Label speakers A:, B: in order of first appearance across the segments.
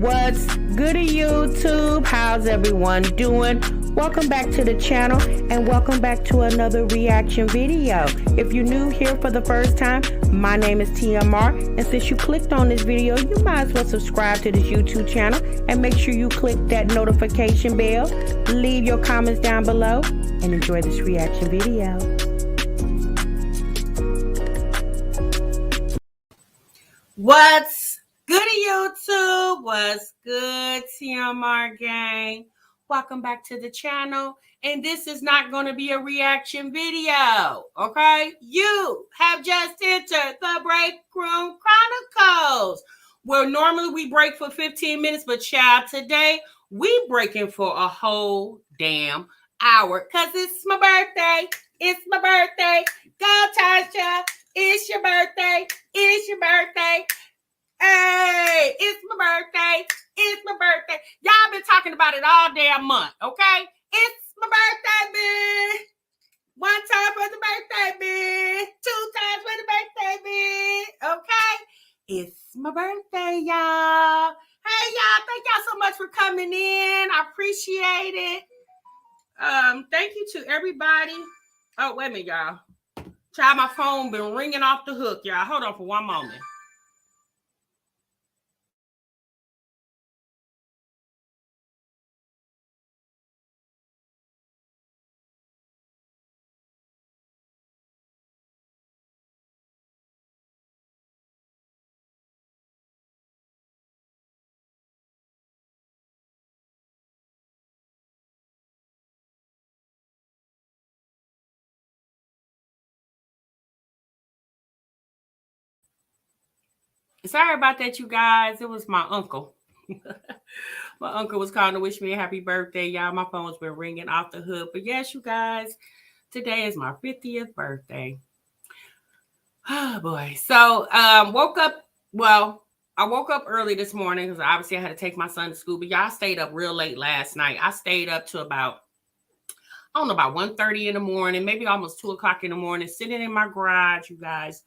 A: What's good, YouTube? How's everyone doing? Welcome back to the channel and welcome back to another reaction video. If you're new here for the first time, my name is TMR, and since you clicked on this video, you might as well subscribe to this YouTube channel and make sure you click that notification bell. Leave your comments down below and enjoy this reaction video. What's good, YouTube? What's good, TMR gang? Welcome back to the channel. And this is not going to be a reaction video, okay? You have just entered the Break Room Chronicles, where normally we break for 15 minutes, but child, today we breaking for a whole damn hour because it's my birthday. It's my birthday. Go, Tasha. It's your birthday. It's your birthday. Hey, it's my birthday. It's my birthday. Y'all been talking about it all damn month, okay? It's my birthday, man. One time for the birthday, man. Two times for the birthday, man. Okay? It's my birthday, y'all. Hey, y'all. Thank y'all so much for coming in. I appreciate it. Thank you to everybody. Oh, wait a minute, y'all. Child, my phone been ringing off the hook, y'all. Hold on for one moment. Sorry about that, you guys. It was my uncle. My uncle was calling to wish me a happy birthday, y'all. My phone's been ringing off the hook. But yes, you guys, today is my 50th birthday. Oh, boy. So, woke up, well, I woke up early this morning because obviously I had to take my son to school. But y'all stayed up real late last night. I stayed up to about, I don't know, about 1:30 in the morning, maybe almost 2 o'clock in the morning, sitting in my garage, you guys.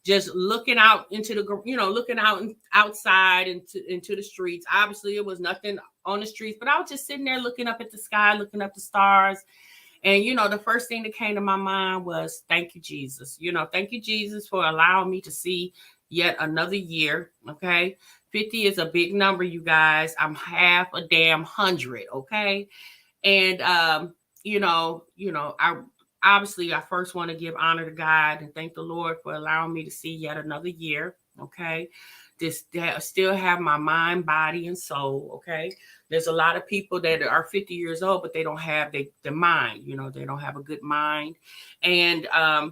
A: Just looking out into the, looking out outside into the streets. Obviously, it was nothing on the streets, but I was just sitting there looking up at the sky, looking up the stars. And, the first thing that came to my mind was, thank you, Jesus. Thank you, Jesus, for allowing me to see yet another year, okay? 50 is a big number, you guys. I'm half a damn 100, okay? And, I first want to give honor to God and thank the Lord for allowing me to see yet another year. Okay. Still have my mind, body, and soul. Okay. There's a lot of people that are 50 years old, but they don't have the mind, they don't have a good mind. And, I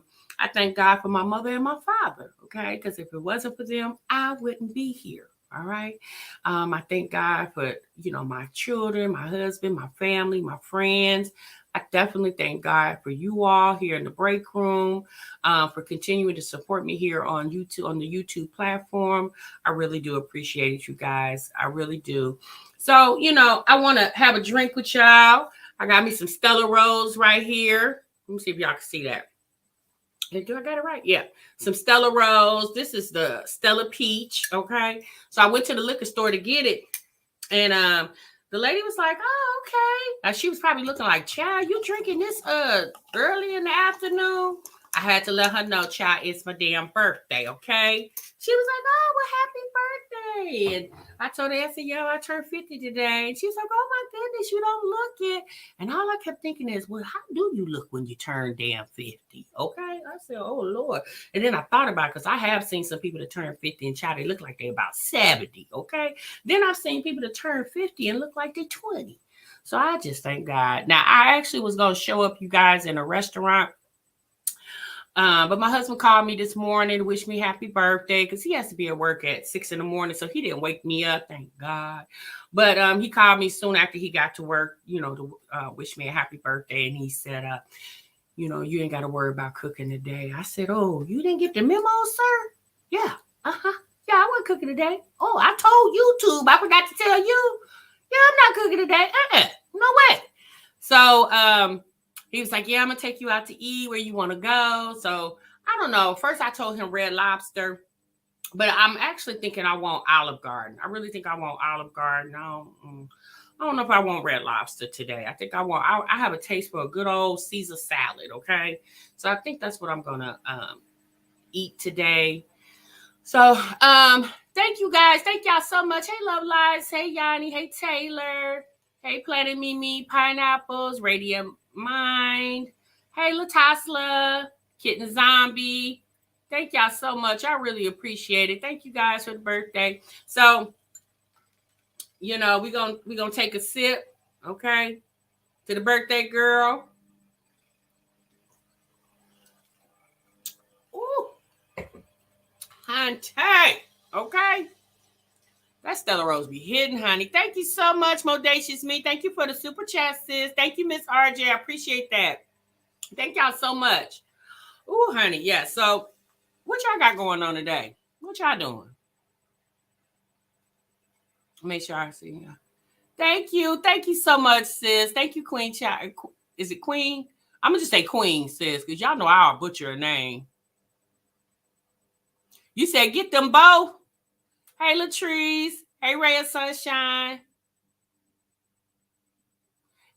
A: thank God for my mother and my father. Okay. Because if it wasn't for them, I wouldn't be here. All right. I thank God for, my children, my husband, my family, my friends. I definitely thank God for you all here in the break room, for continuing to support me here on YouTube, on the YouTube platform. I really do appreciate it, you guys. I really do. So, I want to have a drink with y'all. I got me some Stella Rose right here. Let me see if y'all can see that. Do I got it right? Yeah. Some Stella Rose. This is the Stella Peach. Okay. So I went to the liquor store to get it. And the lady was like, oh, okay. She was probably looking like, child, you drinking this early in the afternoon? I had to let her know, child, it's my damn birthday, okay? She was like, oh, well, happy birthday. And I told her, I said, yo, I turned 50 today. And she was like, oh, my goodness, you don't look it. And all I kept thinking is, well, how do you look when you turn damn 50? Okay? I said, oh, Lord. And then I thought about it because I have seen some people that turn 50 and child, they look like they're about 70, okay? Then I've seen people that turn 50 and look like they're 20. So I just thank God. Now, I actually was going to show up, you guys, in a restaurant. But my husband called me this morning to wish me happy birthday because he has to be at work at 6 in the morning. So he didn't wake me up, thank God. But he called me soon after he got to work, to wish me a happy birthday. And he said, you ain't got to worry about cooking today. I said, oh, you didn't get the memo, sir? Yeah. Yeah, I wasn't cooking today. Oh, I told YouTube. I forgot to tell you. Yeah, I'm not cooking today. No way. So, he was like, yeah, I'm going to take you out to eat where you want to go. So I don't know. First, I told him Red Lobster. But I'm actually thinking I want Olive Garden. I really think I want Olive Garden. I don't know if I want Red Lobster today. I think I have a taste for a good old Caesar salad, okay? So I think that's what I'm going to eat today. So, thank you guys. Thank y'all so much. Hey, Love Lives. Hey, Yanni. Hey, Taylor. Hey, Planet Mimi. Pineapples. Radiant Mind. Hey, Latasla. Kitten Zombie. Thank y'all so much. I really appreciate it. Thank you guys for the birthday. So, you know, we're gonna take a sip, okay, to the birthday girl. Ooh. Honey. Okay. That Stella Rose be hidden, honey. Thank you so much, Modacious Me. Thank you for the super chat, sis. Thank you, Miss RJ. I appreciate that. Thank y'all so much. Ooh, honey. Yeah. So, what y'all got going on today? What y'all doing? Make sure I see you. Thank you. Thank you so much, sis. Thank you, Queen. Is it Queen? I'm going to just say Queen, sis, because y'all know I'll butcher her name. You said get them both. Hey, Latrice. Hey, Ray of Sunshine.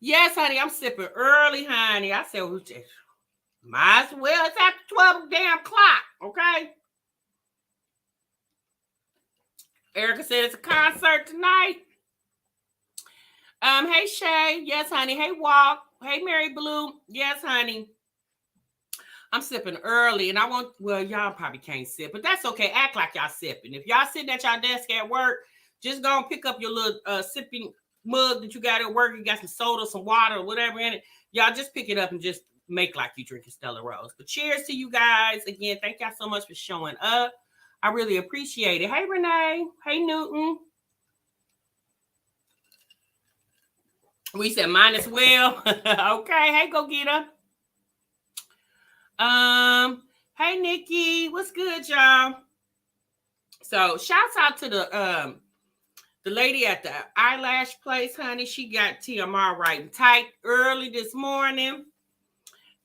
A: Yes, honey, I'm sipping early, honey. I said, well, might as well. It's after 12 damn clock, okay? Erica said it's a concert tonight. Hey, Shay. Yes, honey. Hey, Walk. Hey, Mary Blue. Yes, honey. I'm sipping early, and I want, well, y'all probably can't sip, but that's okay. Act like y'all sipping. If y'all sitting at y'all desk at work, just go and pick up your little sipping mug that you got at work. You got some soda, some water, or whatever in it. Y'all just pick it up and just make like you drinking Stella Rose. But cheers to you guys. Again, thank y'all so much for showing up. I really appreciate it. Hey, Renee. Hey, Newton. We said mine as well. Okay. Hey, go get her. Hey, Nikki. What's good, y'all? So, shouts out to the lady at the eyelash place, honey. She got TMR right and tight early this morning.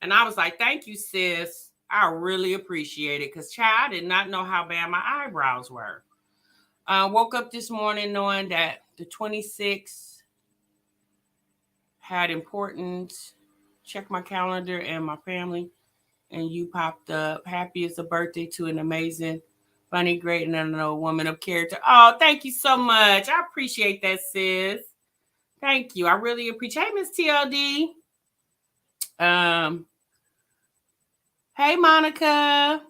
A: And I was like, thank you, sis. I really appreciate it. Because, child, I did not know how bad my eyebrows were. Woke up this morning knowing that the 26th had important. Check my calendar and my family. And you popped up. Happy it's a birthday to an amazing, funny, great, and unknown woman of character. Oh, thank you so much. I appreciate that, sis. Thank you. I really appreciate it. Hey, Miss TLD. Hey, Monica.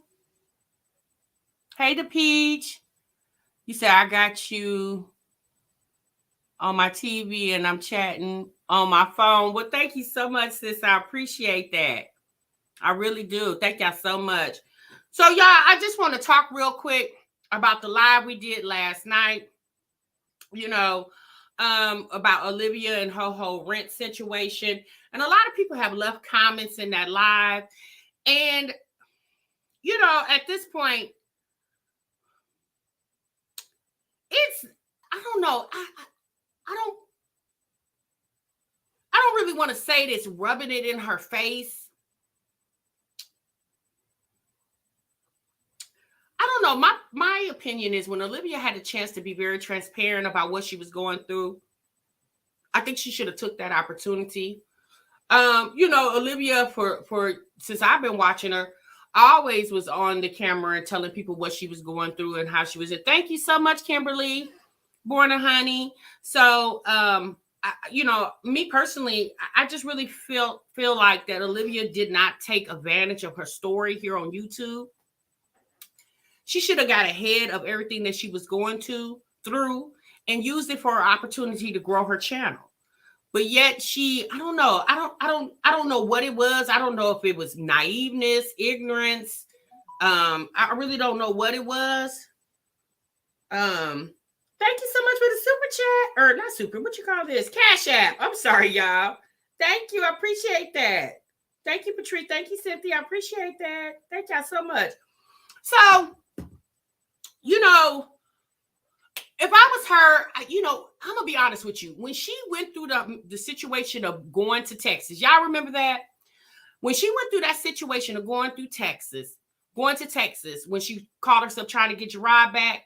A: Hey, the Peach. You said I got you on my TV and I'm chatting on my phone. Well, thank you so much, sis. I appreciate that. I really do. Thank y'all so much. So, y'all, I just want to talk real quick about the live we did last night, you know, about Olivia and her whole rent situation. And a lot of people have left comments in that live. And, you know, at this point, I don't know. I don't really want to say this, rubbing it in her face. I don't know. My opinion is when Olivia had a chance to be very transparent about what she was going through, I think she should have took that opportunity. You know, Olivia, for since I've been watching her, always was on the camera and telling people what she was going through and how she was. Thank you so much, Kimberly, Born a Honey. So, you know, me personally, I just really feel like that Olivia did not take advantage of her story here on YouTube. She should have got ahead of everything that she was going through and used it for her opportunity to grow her channel. But yet I don't know. I don't know what it was. I don't know if it was naiveness, ignorance. I really don't know what it was. Thank you so much for the super chat. Or not super, what you call this? Cash App. I'm sorry, y'all. Thank you. I appreciate that. Thank you, Patrice. Thank you, Cynthia. I appreciate that. Thank y'all so much. So, you know, if I was her, you know, I'm going to be honest with you. When she went through the situation of going to Texas, y'all remember that? When she went through that situation of going through Texas, going to Texas when she called herself trying to get Gerard back.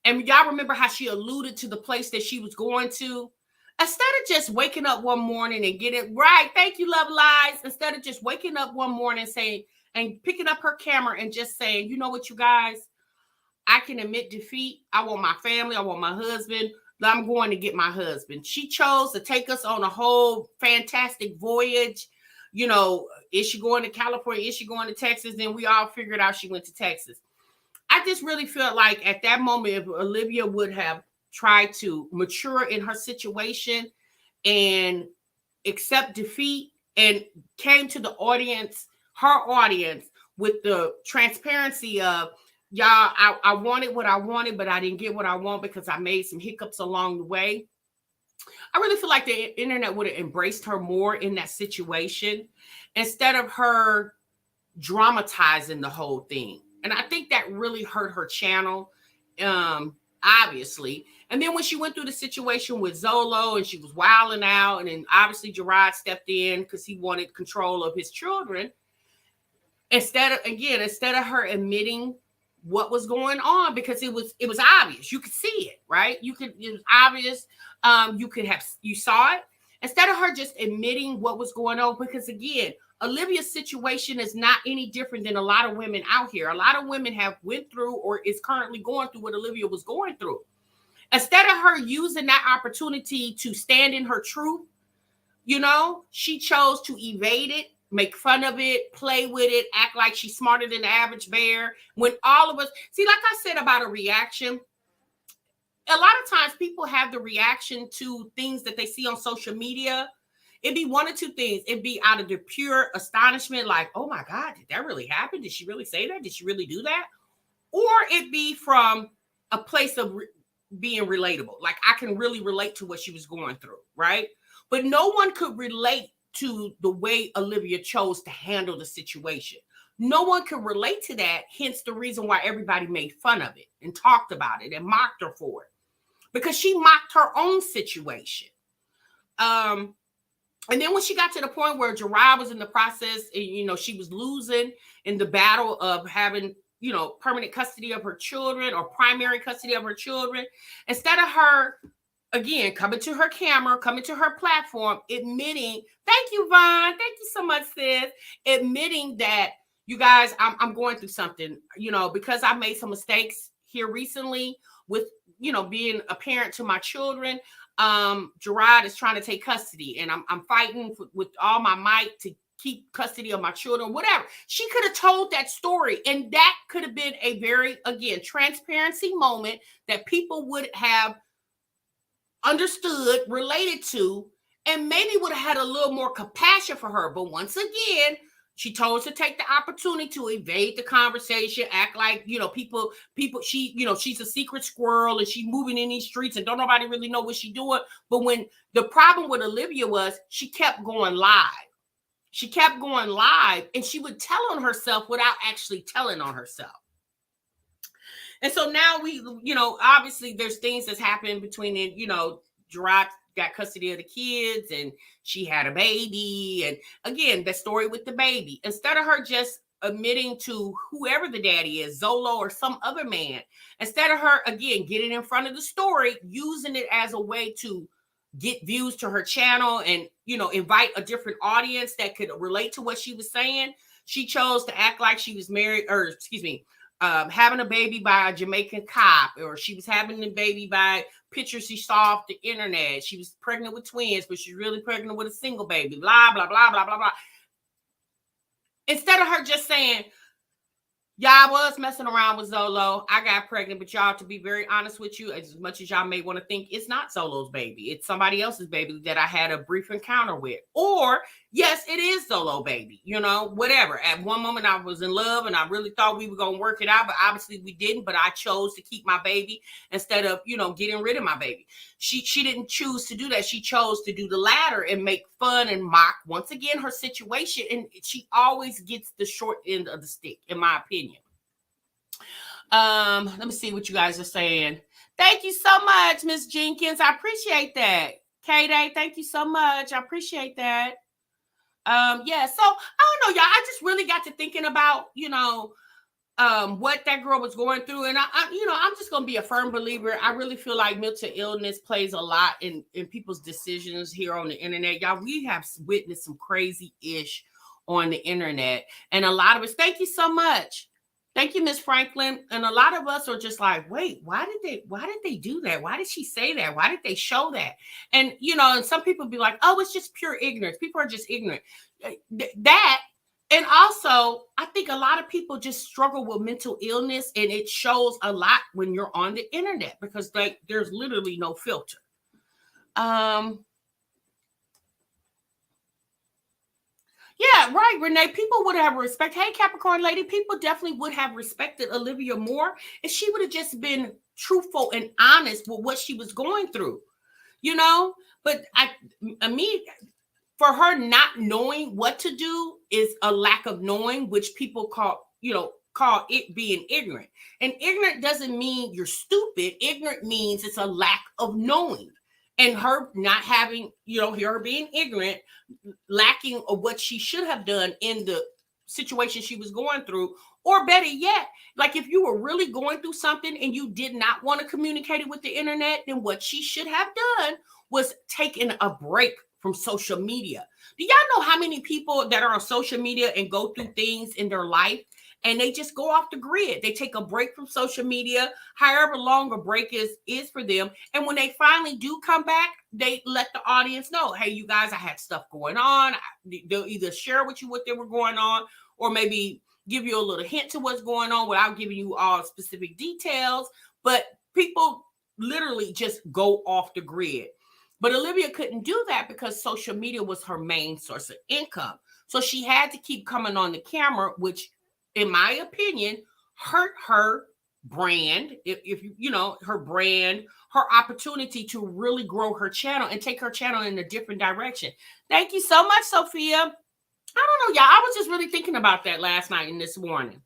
A: And y'all remember how she alluded to the place that she was going to? Instead of just waking up one morning and getting right, thank you, Love Lies. Instead of just waking up one morning saying and picking up her camera and just saying, you know what, you guys, I can admit defeat. I want my family. I want my husband. I'm going to get my husband. She chose to take us on a whole fantastic voyage. You know, is she going to California? Is she going to Texas? And we all figured out she went to Texas. I just really felt like at that moment, if Olivia would have tried to mature in her situation and accept defeat and came to the audience, her audience, with the transparency of, y'all, I wanted what I wanted, but I didn't get what I want because I made some hiccups along the way. I really feel like the internet would have embraced her more in that situation instead of her dramatizing the whole thing. And I think that really hurt her channel, obviously. And then when she went through the situation with Zolo and she was wilding out, and then obviously Gerard stepped in because he wanted control of his children. Instead of her admitting what was going on, because it was obvious. You could see it, right? It was obvious. You saw it. Instead of her just admitting what was going on, because again, Olivia's situation is not any different than a lot of women out here. A lot of women have went through or is currently going through what Olivia was going through. Instead of her using that opportunity to stand in her truth, you know, she chose to evade it, make fun of it, play with it, act like she's smarter than the average bear. When all of us, see, like I said about a reaction, a lot of times people have the reaction to things that they see on social media. It'd be one or two things. It'd be out of the pure astonishment, like, oh my God, did that really happen? Did she really say that? Did she really do that? Or it'd be from a place of being relatable. Like, I can really relate to what she was going through, right? But no one could relate to the way Olivia chose to handle the situation. No one could relate to that, hence the reason why everybody made fun of it and talked about it and mocked her for it. Because she mocked her own situation. And then when she got to the point where Gerard was in the process, and, you know, she was losing in the battle of having, you know, permanent custody of her children or primary custody of her children, instead of her, again, coming to her camera, coming to her platform, admitting, thank you, Vaughn, thank you so much, sis, admitting that, you guys, I'm going through something, you know, because I made some mistakes here recently with, you know, being a parent to my children. Gerard is trying to take custody, and I'm fighting with all my might to keep custody of my children, whatever. She could have told that story, and that could have been a very, again, transparency moment that people would have understood, related to, and maybe would have had a little more compassion for her. But once again, she chose to take the opportunity to evade the conversation, act like, you know, people, she, you know, she's a secret squirrel and she's moving in these streets and don't nobody really know what she's doing. But when the problem with Olivia was, she kept going live. She kept going live, and she would tell on herself without actually telling on herself. And so now we, you know, obviously there's things that's happened between, you know, Gerard got custody of the kids and she had a baby. And again, the story with the baby, instead of her just admitting to whoever the daddy is, Zolo or some other man, instead of her, again, getting in front of the story, using it as a way to get views to her channel and, you know, invite a different audience that could relate to what she was saying, she chose to act like she was married, or excuse me, having a baby by a Jamaican cop, or she was having a baby by pictures she saw off the internet. She was pregnant with twins, but she's really pregnant with a single baby, blah, blah, blah, blah, blah, blah. Instead of her just saying, y'all was messing around with Zolo, I got pregnant, but y'all, to be very honest with you, as much as y'all may want to think it's not Zolo's baby, it's somebody else's baby that I had a brief encounter with. Or, yes, it is Zolo baby, you know, whatever. At one moment I was in love and I really thought we were going to work it out, but obviously we didn't. But I chose to keep my baby instead of, you know, getting rid of my baby. She didn't choose to do that. She chose to do the latter and make fun and mock, once again, her situation. And she always gets the short end of the stick, in my opinion. Let me see what you guys are saying. Thank you so much, Miss Jenkins. I appreciate that. K-Day, thank you so much. I appreciate that. Yeah, so I don't know, y'all. I just really got to thinking about, you know, what that girl was going through. And I'm just gonna be a firm believer. I really feel like mental illness plays a lot in people's decisions here on the internet. Y'all, we have witnessed some crazy ish on the internet, and a lot of us, thank you so much. Thank you, Miss Franklin. And a lot of us are just like, wait, why did they do that? Why did she say that? Why did they show that? And and some people be like, oh, it's just pure ignorance. People are just ignorant. That, and also, I think a lot of people just struggle with mental illness, and it shows a lot when you're on the internet because there's literally no filter. Yeah, right, Renee. People would have respect. Hey, Capricorn lady, people definitely would have respected Olivia more if she would have just been truthful and honest with what she was going through, But I mean, for her not knowing what to do is a lack of knowing, which people call it being ignorant. And ignorant doesn't mean you're stupid. Ignorant means it's a lack of knowing. And her not having, her being ignorant, lacking of what she should have done in the situation she was going through, or better yet, like if you were really going through something and you did not want to communicate it with the internet, then what she should have done was taken a break from social media. Do y'all know how many people that are on social media and go through things in their life and they just go off the grid? They take a break from social media, however long a break is for them. And when they finally do come back, they let the audience know, hey, you guys, I had stuff going on. They'll either share with you what they were going on or maybe give you a little hint to what's going on without giving you all specific details. But people literally just go off the grid. But Olivia couldn't do that because social media was her main source of income. So she had to keep coming on the camera, which, in my opinion, hurt her brand. If her brand, her opportunity to really grow her channel and take her channel in a different direction. Thank you so much, Sophia. I don't know, y'all. I was just really thinking about that last night and this morning.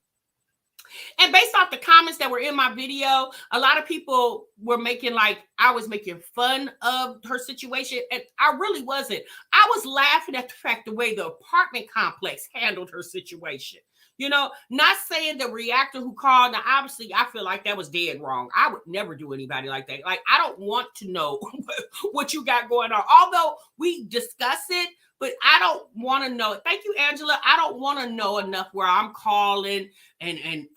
A: And based off the comments that were in my video, a lot of people were making like I was making fun of her situation. And I really wasn't. I was laughing at the fact the way the apartment complex handled her situation. Not saying the reactor who called. Now, obviously, I feel like that was dead wrong. I would never do anybody like that. Like, I don't want to know what you got going on. Although we discuss it, but I don't want to know. Thank you, Angela. I don't want to know enough where I'm calling and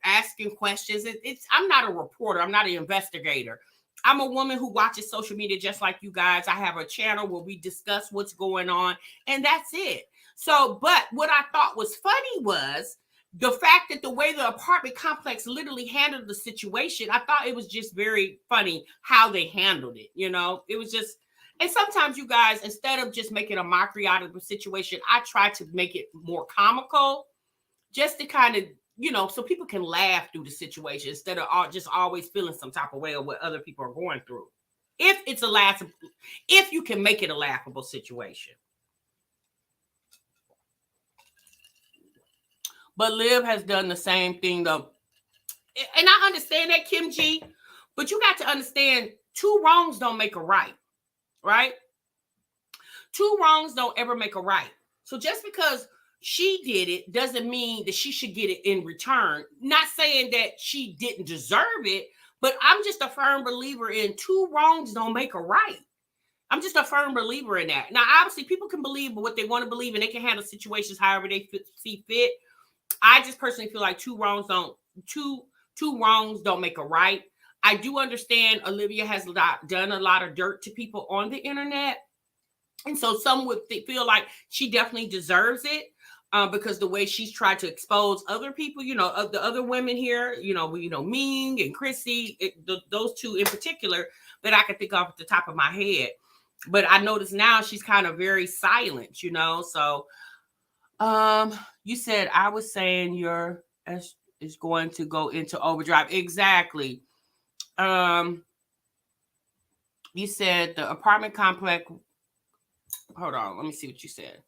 A: asking questions. I'm not a reporter. I'm not an investigator. I'm a woman who watches social media just like you guys. I have a channel where we discuss what's going on, and that's it. So, but what I thought was funny was the fact that the way the apartment complex literally handled the situation. I thought it was just very funny how they handled it. It was just. And sometimes you guys, instead of just making a mockery out of the situation, I try to make it more comical just to kind of, so people can laugh through the situation instead of just always feeling some type of way of what other people are going through. If you can make it a laughable situation. But Liv has done the same thing though. And I understand that, Kim G, but you got to understand 2 wrongs don't make a right. Right? 2 wrongs don't ever make a right. So just because she did it doesn't mean that she should get it in return. Not saying that she didn't deserve it, but I'm just a firm believer in 2 wrongs don't make a right. I'm just a firm believer in that. Now, obviously, people can believe what they want to believe, and they can handle situations however they see fit. I just personally feel like 2 wrongs don't make a right. I do understand Olivia has done a lot of dirt to people on the internet. And so some would feel like she definitely deserves it because the way she's tried to expose other people, of the other women here, Ming and Chrissy, those 2 in particular that I can think of at the top of my head. But I notice now she's kind of very silent, So you said I was saying your S is going to go into overdrive. Exactly. You said the apartment complex. Hold on, let me see what you said.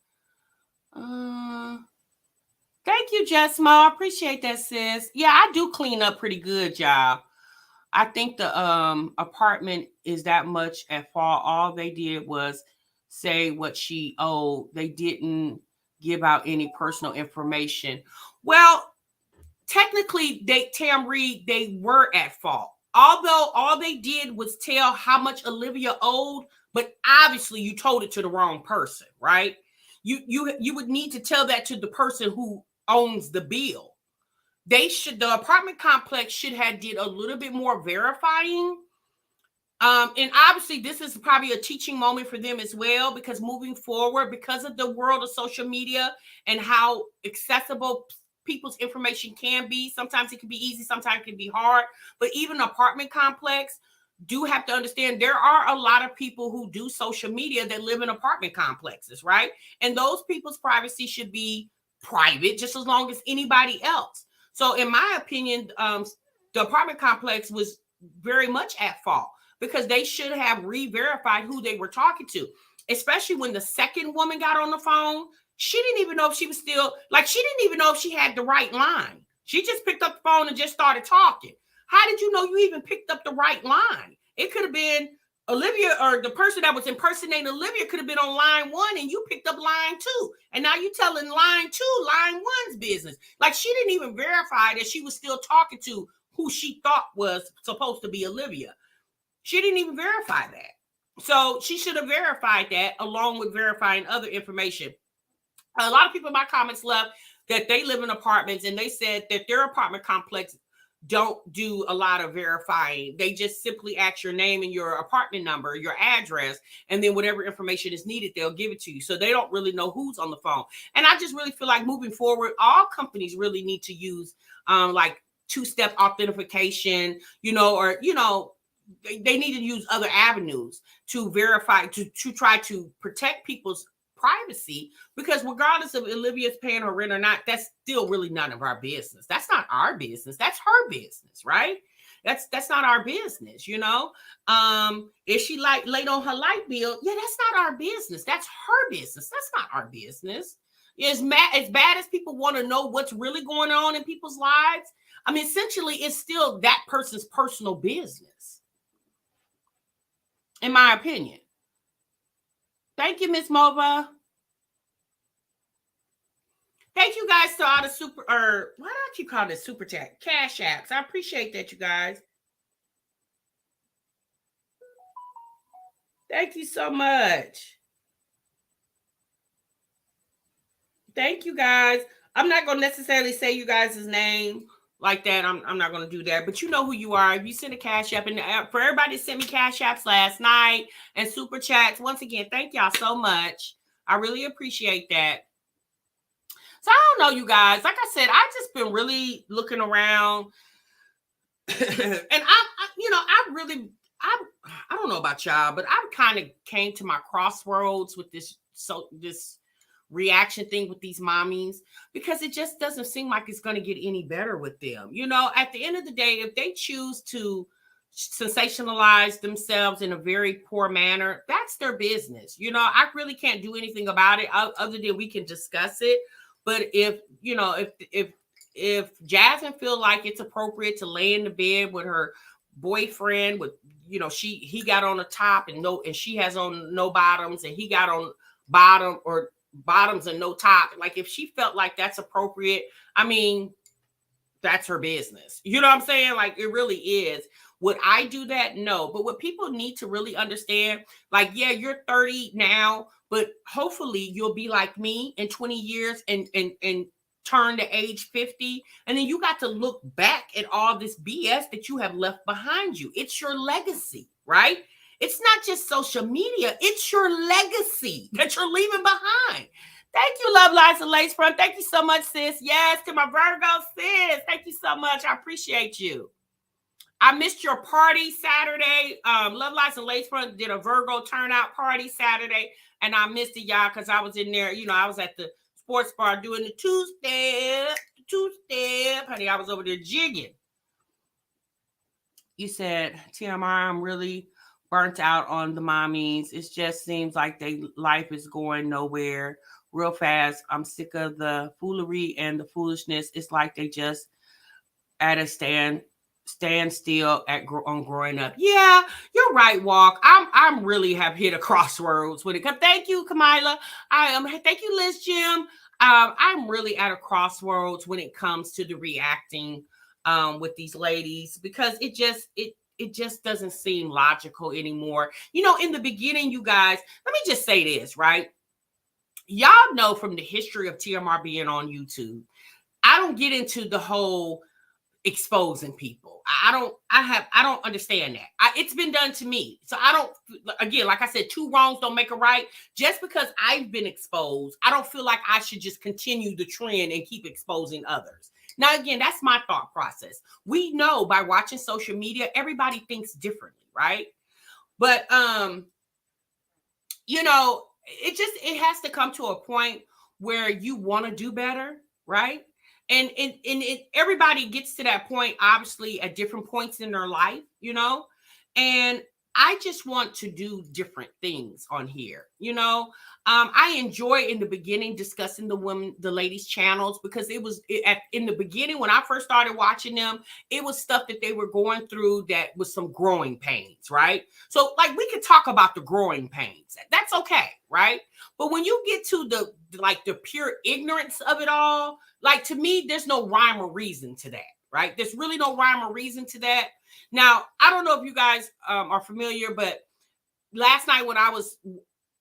A: Thank you, Jessmo. I appreciate that, sis. Yeah, I do clean up pretty good, y'all. I think the apartment is that much at fault. All they did was say what she owed. They didn't give out any personal information. Well, technically, Tam Reed, they were at fault. Although all they did was tell how much Olivia owed, but obviously you told it to the wrong person, right? You would need to tell that to the person who owns the bill. The apartment complex should have did a little bit more verifying. And obviously this is probably a teaching moment for them as well, because moving forward, because of the world of social media and how accessible people's information can be, sometimes it can be easy, sometimes it can be hard. But even apartment complex do have to understand there are a lot of people who do social media that live in apartment complexes, right? And those people's privacy should be private just as long as anybody else. So in my opinion, the apartment complex was very much at fault, because they should have re-verified who they were talking to, especially when the second woman got on the phone. She didn't even know if she was still, like, she didn't even know if she had the right line. She just picked up the phone and just started talking. How did you know you even picked up the right line? It could have been Olivia, or the person that was impersonating Olivia could have been on line 1 and you picked up line 2. And now you're telling line 2, line 1's business. Like, she didn't even verify that she was still talking to who she thought was supposed to be Olivia. She didn't even verify that. So she should have verified that along with verifying other information. A lot of people in my comments left that they live in apartments, and they said that their apartment complex don't do a lot of verifying. They just simply ask your name and your apartment number, your address, and then whatever information is needed, they'll give it to you. So they don't really know who's on the phone. And I just really feel like moving forward, all companies really need to use like two-step authentication, or, they need to use other avenues to verify, to try to protect people's privacy, because regardless of Olivia's paying her rent or not, that's still really none of our business. That's not our business. That's her business, right? That's not our business, If she late on her light bill, yeah, that's not our business. That's her business. That's not our business. As bad as people want to know what's really going on in people's lives, I mean, essentially, it's still that person's personal business, in my opinion. Thank you, Miss Mova. Thank you guys to all the why do I keep calling it super chat? Cash apps. I appreciate that, you guys. Thank you so much. Thank you guys. I'm not going to necessarily say you guys' name like that. I'm not going to do that, but you know who you are. If you send a cash app, and for everybody that sent me cash apps last night and super chats, once again, thank y'all so much. I really appreciate that. So I don't know, you guys. Like I said, I've just been really looking around, and I don't know about y'all, but I kind of came to my crossroads with this reaction thing with these mommies, because it just doesn't seem like it's going to get any better with them. At the end of the day, if they choose to sensationalize themselves in a very poor manner, that's their business. I really can't do anything about it other than we can discuss it. But if Jasmine feel like it's appropriate to lay in the bed with her boyfriend, with he got on the top and she has on no bottoms, and he got on bottoms and no top, like if she felt like that's appropriate, I mean, that's her business. You know what I'm saying? Like, it really is. Would I do that? No. But what people need to really understand, like, yeah, you're 30 now, but hopefully you'll be like me in 20 years and turn to age 50. And then you got to look back at all this BS that you have left behind you. It's your legacy, right? It's not just social media. It's your legacy that you're leaving behind. Thank you, Love Lies and Lace Front. Thank you so much, sis. Yes, to my Virgo sis. Thank you so much. I appreciate you. I missed your party Saturday. Love Lies and Lace Front did a Virgo turnout party Saturday, and I missed it, y'all, because I was in there. I was at the sports bar doing the two-step. Honey, I was over there jigging. You said, TMR, I'm really burnt out on the mommies. It just seems like life is going nowhere real fast. I'm sick of the foolery and the foolishness. It's like they just at a stand stand still on growing up. Yeah, you're right, Walk. I'm really have hit a crossroads with it. Thank you, Kamila. Thank you, Liz Jim. I'm really at a crossroads when it comes to the reacting with these ladies, because it just doesn't seem logical anymore. In the beginning, you guys, let me just say this, right? Y'all know from the history of TMR being on YouTube, I don't get into the whole exposing people. I don't understand that. It's been done to me. So I don't, again, like I said, two wrongs don't make a right. Just because I've been exposed, I don't feel like I should just continue the trend and keep exposing others. Now, again, that's my thought process. We know by watching social media, everybody thinks differently, right? But, it has to come to a point where you want to do better, right? And everybody gets to that point, obviously, at different points in their life, and I just want to do different things on here. I enjoy in the beginning discussing the ladies' channels, because in the beginning when I first started watching them, it was stuff that they were going through that was some growing pains, right? So like we could talk about the growing pains. That's okay, right? But when you get to the pure ignorance of it all, like to me, there's no rhyme or reason to that, right? There's really no rhyme or reason to that. Now, I don't know if you guys are familiar, but last night when I was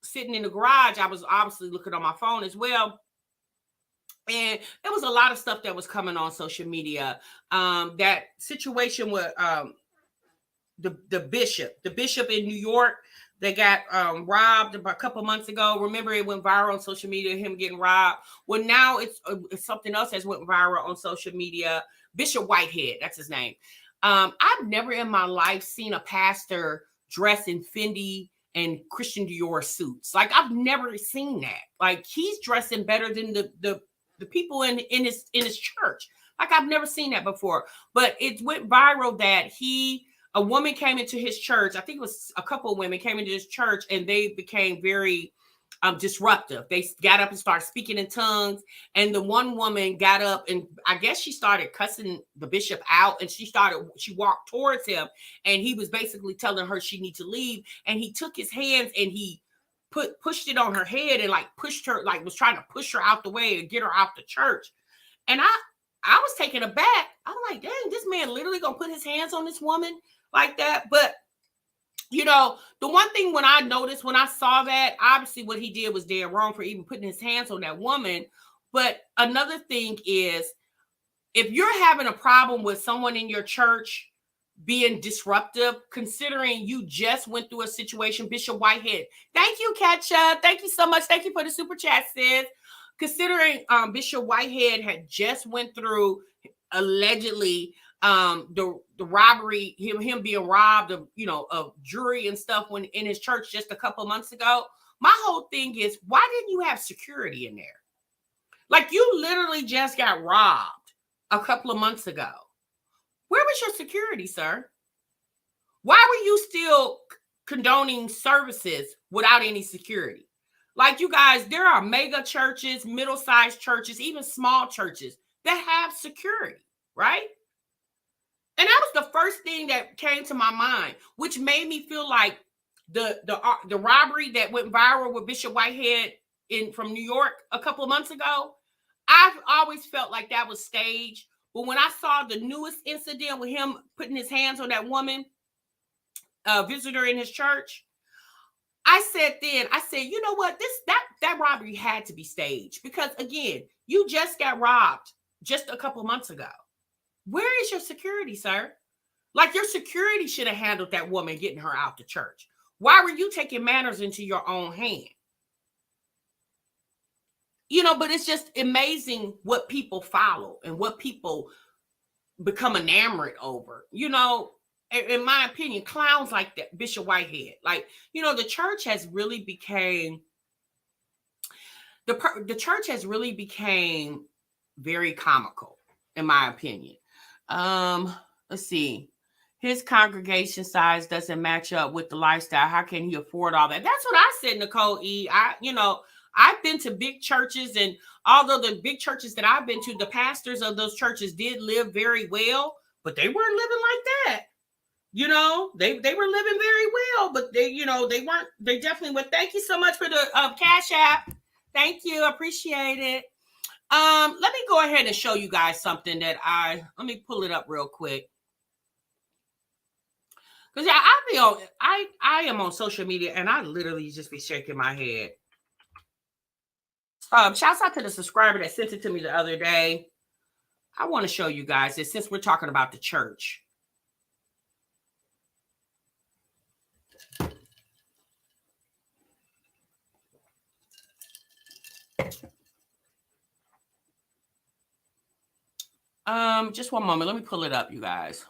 A: sitting in the garage, I was obviously looking on my phone as well. And there was a lot of stuff that was coming on social media. That situation with the bishop in New York, they got robbed a couple months ago. Remember, it went viral on social media, him getting robbed. Well, now it's something else that's went viral on social media. Bishop Whitehead, that's his name. I've never in my life seen a pastor dress in Fendi and Christian Dior suits. Like, I've never seen that. Like, he's dressing better than the people in his church. Like, I've never seen that before. But it went viral that a woman came into his church. I think it was a couple of women came into his church, and they became very disruptive. They got up and started speaking in tongues. And the one woman got up and I guess she started cussing the bishop out, and she walked towards him, and he was basically telling her she needs to leave. And he took his hands and he pushed it on her head and like pushed her, like was trying to push her out the way and get her out the church. And I was taken aback. I'm like, dang, this man literally gonna put his hands on this woman like that. But the one thing when I noticed, when I saw that, obviously what he did was dead wrong for even putting his hands on that woman. But another thing is, if you're having a problem with someone in your church being disruptive, considering you just went through a situation, Bishop Whitehead. Thank you, Katja. Thank you so much. Thank you for the super chat, sis. Considering Bishop Whitehead had just went through allegedly the robbery, him being robbed of jury and stuff when in his church just a couple months ago. My whole thing is, why didn't you have security in there? Like, you literally just got robbed a couple of months ago. Where was your security, sir? Why were you still condoning services without any security? Like, you guys, there are mega churches, middle-sized churches, even small churches that have security, right? And that was the first thing that came to my mind, which made me feel like the robbery that went viral with Bishop Whitehead from New York a couple of months ago. I've always felt like that was staged. But when I saw the newest incident with him putting his hands on that woman, visitor in his church, I said, you know what? That robbery had to be staged, because again, you just got robbed just a couple of months ago. Where is your security, sir? Like, your security should have handled that woman getting her out the church. Why were you taking matters into your own hand? But it's just amazing what people follow and what people become enamored over. In my opinion, clowns like that, Bishop Whitehead. Like, the church has really became the church has really became very comical, in my opinion. Let's see. His congregation size doesn't match up with the lifestyle. How can he afford all that? That's what I said, Nicole E. I've been to big churches, and although the big churches that I've been to, the pastors of those churches did live very well, but they weren't living like that. You know, they were living very well, but they, you know, they definitely were. Thank you so much for the Cash App. Thank you. Appreciate it. Let me go ahead and show you guys something that let me pull it up real quick. Because yeah, I am on social media and I literally just be shaking my head. Shouts out to the subscriber that sent it to me the other day. I want to show you guys this since we're talking about the church. Just one moment. Let me pull it up, you guys.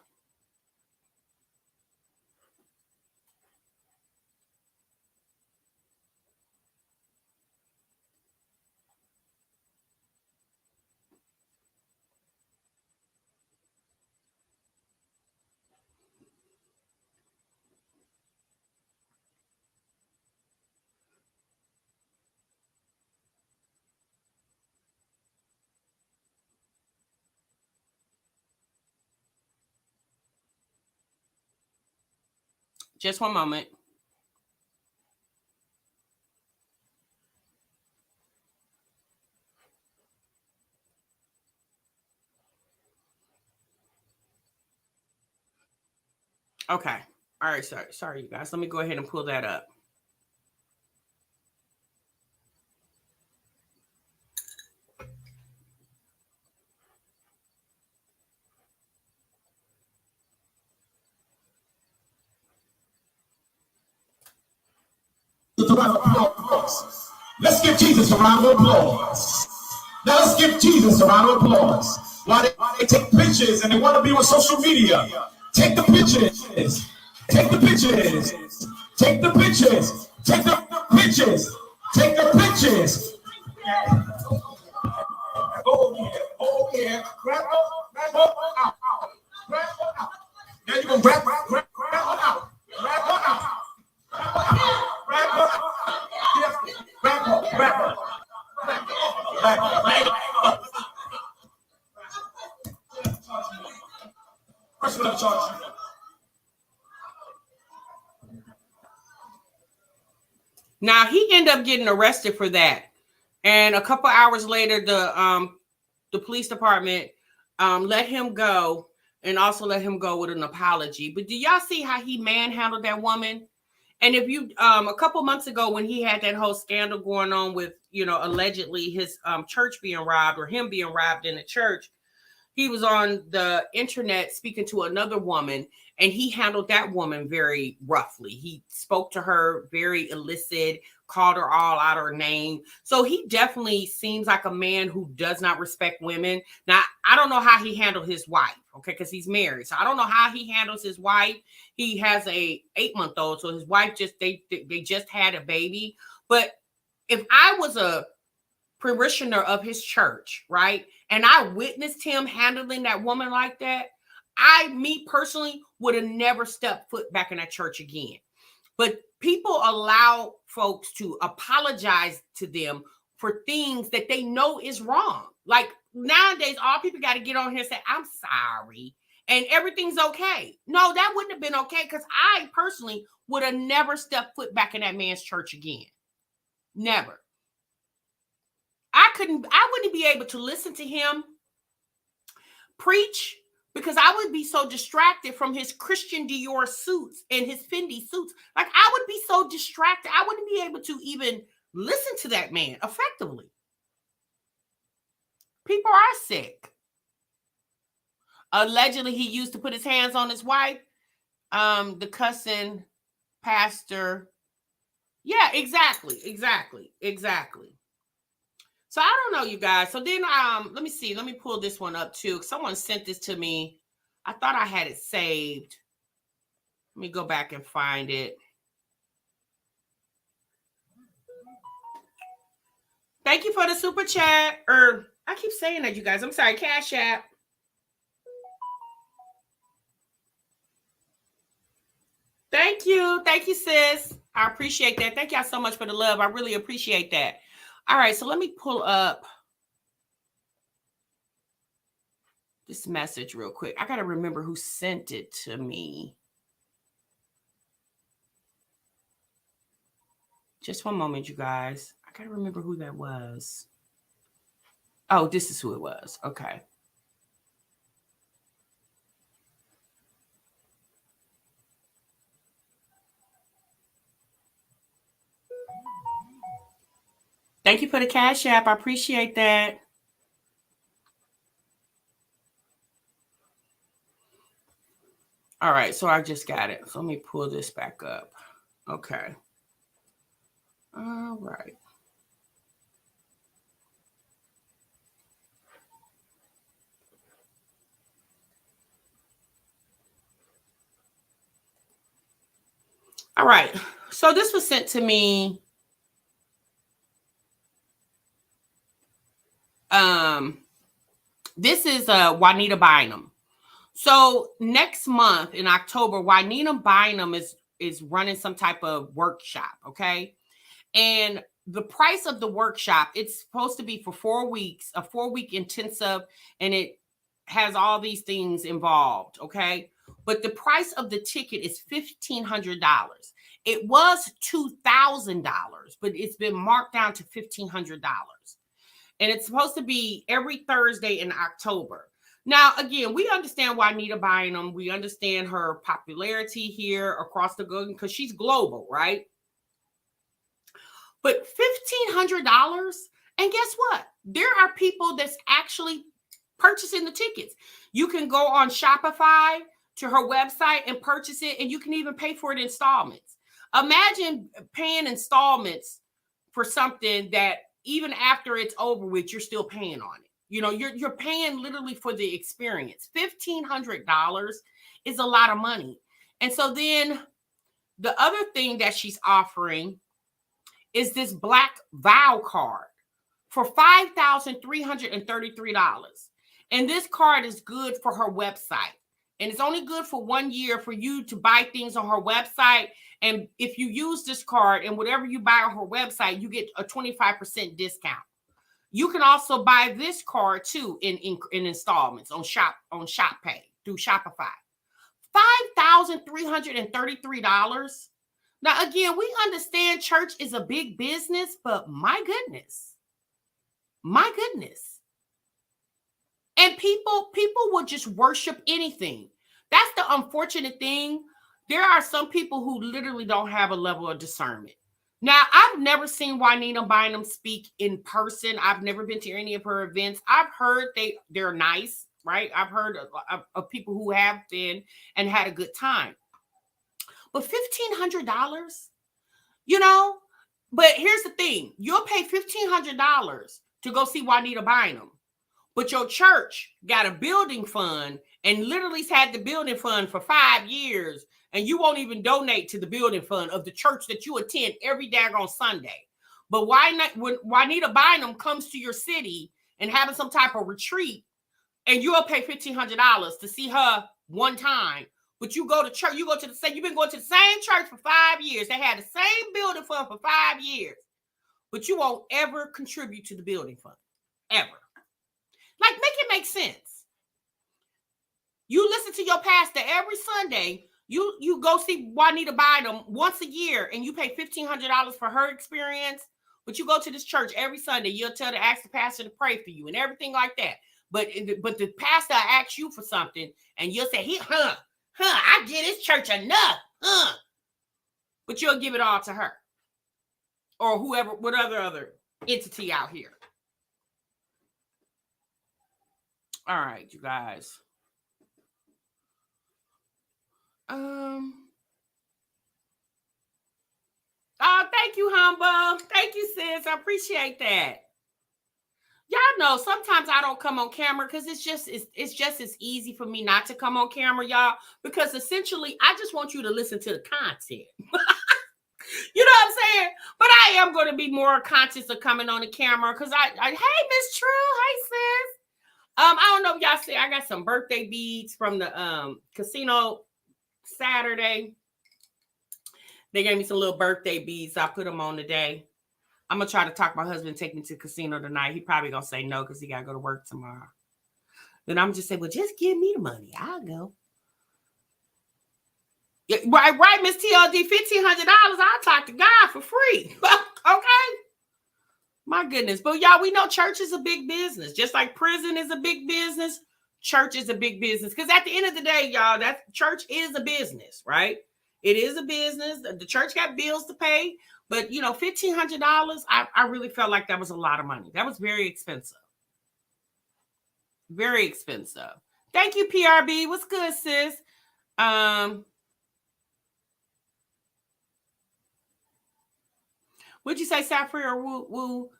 A: Just one moment. Okay. All right. Sorry, you guys. Let me go ahead and pull that up.
B: Let's give Jesus a round of applause. Now let's give Jesus a round of applause. While they take pictures and they want to be on social media, take the pictures. Take the pictures. Take the pictures. Take the pictures. Take the pictures. Oh yeah. Grab her out. Grab her out. Now you're gonna grab her out. Grab her out. Grab her out. Grab her. First one to charge you.
A: Now he ended up getting arrested for that, and a couple hours later, the police department let him go, and also let him go with an apology. But do y'all see how he manhandled that woman? And if you a couple months ago when he had that whole scandal going on with, you know, allegedly his church being robbed or him being robbed in the church, he was on the internet speaking to another woman, and he handled that woman very roughly. He spoke to her very illicit, called her all out her name. So he definitely seems like a man who does not respect women. Now, I don't know how he handled his wife, okay, because he's married. So I don't know how he handles his wife. He has a 8-month-old, so his wife they just had a baby. But if I was a parishioner of his church, right, and I witnessed him handling that woman like that, me personally, would have never stepped foot back in that church again. But people allow folks to apologize to them for things that they know is wrong. Like nowadays, all people got to get on here and say, I'm sorry, and everything's okay. No, that wouldn't have been okay, because I personally would have never stepped foot back in that man's church again. Never. I wouldn't be able to listen to him preach, because I would be so distracted from his Christian Dior suits and his Fendi suits. Like, I would be so distracted. I wouldn't be able to even listen to that man effectively. People are sick. Allegedly, he used to put his hands on his wife. The cussing pastor. Yeah, exactly. So I don't know, you guys. So then let me see. Let me pull this one up too. Someone sent this to me. I thought I had it saved. Let me go back and find it. Thank you for the super chat. I keep saying that, you guys. I'm sorry, Cash App. Thank you, sis. I appreciate that. Thank y'all so much for the love. I really appreciate that. All right, so let me pull up this message real quick. I got to remember who sent it to me. Just one moment, you guys. I got to remember who that was. Oh, this is who it was. Okay. Thank you for the Cash App. I appreciate that. All right, so I just got it. So let me pull this back up. Okay. All right. All right. So this was sent to me. This is Juanita Bynum. So next month in October, Juanita Bynum is running some type of workshop, okay? And the price of the workshop, it's supposed to be for 4 weeks, a 4-week intensive, and it has all these things involved, okay? But the price of the ticket is $1,500. It was $2,000, but it's been marked down to $1,500. And it's supposed to be every Thursday in October. Now, again, we understand Juanita Bynum. We understand her popularity here across the globe because she's global, right? But $1,500, and guess what? There are people that's actually purchasing the tickets. You can go on Shopify to her website and purchase it, and you can even pay for it in installments. Imagine paying installments for something that even after it's over with, you're still paying on it. You know, you're paying literally for the experience. $1,500 is a lot of money. And so then the other thing that she's offering is this Black Vow card for $5,333. And this card is good for her website. And it's only good for 1 year for you to buy things on her website. And if you use this card and whatever you buy on her website, you get a 25% discount. You can also buy this card too in installments on ShopPay through Shopify. $5,333. Now, again, we understand church is a big business, but my goodness. And people will just worship anything. That's the unfortunate thing. There are some people who literally don't have a level of discernment. Now, I've never seen Juanita Bynum speak in person. I've never been to any of her events. I've heard they're nice, right? I've heard of people who have been and had a good time. But $1,500, you know? But here's the thing. You'll pay $1,500 to go see Juanita Bynum. But your church got a building fund and literally's had the building fund for 5 years, and you won't even donate to the building fund of the church that you attend every daggone Sunday. But why not when Juanita Bynum comes to your city and having some type of retreat, and you'll pay $1,500 to see her one time, but you go to church, you've been going to the same church for 5 years. They had the same building fund for 5 years, but you won't ever contribute to the building fund, ever. Like, make it make sense. You listen to your pastor every Sunday. You go see Juanita Bynum once a year, and you pay $1,500 for her experience. But you go to this church every Sunday. You'll ask the pastor to pray for you and everything like that. But the pastor asks you for something, and you'll say, I get his church enough, But you'll give it all to her or whoever, whatever other entity out here. All right, you guys. Oh, thank you, Humble. Thank you, sis. I appreciate that. Y'all know sometimes I don't come on camera because it's just as easy for me not to come on camera, y'all, because essentially I just want you to listen to the content. You know what I'm saying? But I am going to be more conscious of coming on the camera because hey, Miss True. Hey, sis. I don't know if y'all see, I got some birthday beads from the casino Saturday. They gave me some little birthday beads. I put them on today. I'm going to try to talk my husband, take me to the casino tonight. He probably going to say no because he got to go to work tomorrow. then I'm just saying, well, just give me the money. I'll go. Yeah, right, Miss TLD, $1,500. I'll talk to God for free. Okay. My goodness. But y'all, we know church is a big business. Just like prison is a big business, church is a big business. Because at the end of the day, y'all, that church is a business, right? It is a business. The church got bills to pay. But, $1,500, I really felt like that was a lot of money. That was very expensive. Very expensive. Thank you, PRB. What's good, sis? What'd you say, Sapphire or Woo?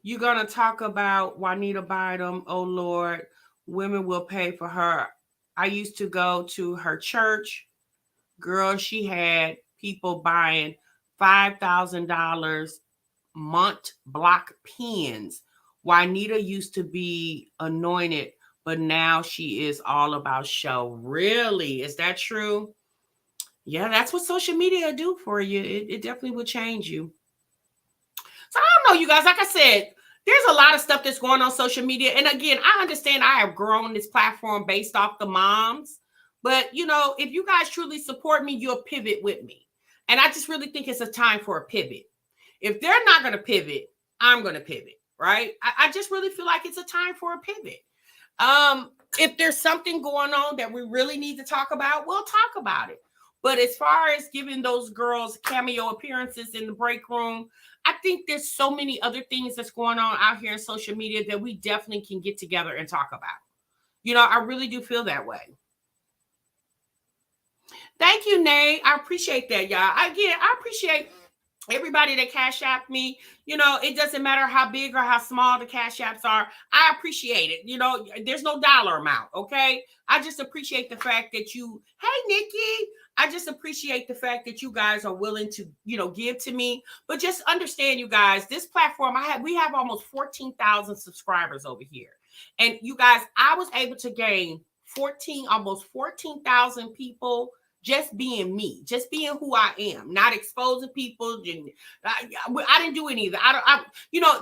A: You're going to talk about Juanita Bynum. Oh, Lord, women will pay for her. I used to go to her church. Girl, she had people buying $5,000 month block pens. Juanita used to be anointed, but now she is all about show. Really? Is that true? Yeah, that's what social media do for you. It definitely will change you. So I don't know, you guys. Like I said, there's a lot of stuff that's going on social media. And again, I understand I have grown this platform based off the moms. But, if you guys truly support me, you'll pivot with me. And I just really think it's a time for a pivot. If they're not going to pivot, I'm going to pivot, right? I just really feel like it's a time for a pivot. If there's something going on that we really need to talk about, we'll talk about it. But as far as giving those girls cameo appearances in the break room, I think there's so many other things that's going on out here in social media that we definitely can get together and talk about. I really do feel that way. Thank you, Nay. I appreciate that, y'all. Again, I appreciate everybody that cash app me. It doesn't matter how big or how small the cash apps are. I appreciate it. There's no dollar amount, okay? I just appreciate the fact that hey, Nikki, I just appreciate the fact that you guys are willing to, give to me. But just understand, you guys, this platform, we have almost 14,000 subscribers over here. And you guys, I was able to gain almost 14,000 people just being me, just being who I am, not exposing people. I didn't do any of that.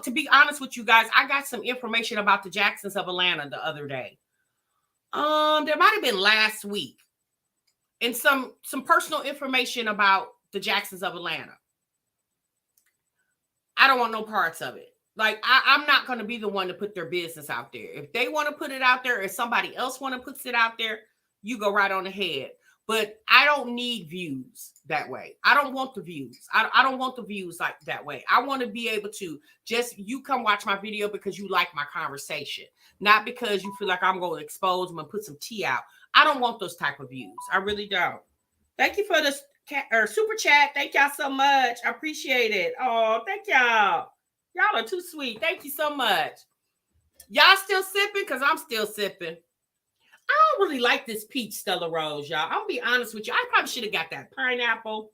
A: To be honest with you guys, I got some information about the Jacksons of Atlanta the other day. There might have been last week. And some personal information about the Jacksons of Atlanta. I don't want no parts of it. Like, I'm not going to be the one to put their business out there. If they want to put it out there, if somebody else want to put it out there, you go right on ahead. But I don't need views that way. I don't want the views. I don't want the views like that way. I want to be able to you come watch my video because you like my conversation, not because you feel like I'm going to expose them and put some tea out. I don't want those type of views. I really don't. Thank you for this super chat. Thank y'all so much. I appreciate it. Oh, thank y'all. Y'all are too sweet. Thank you so much. Y'all still sipping? Because I'm still sipping. I don't really like this peach Stella Rose, y'all. I'm going to be honest with you. I probably should have got that pineapple.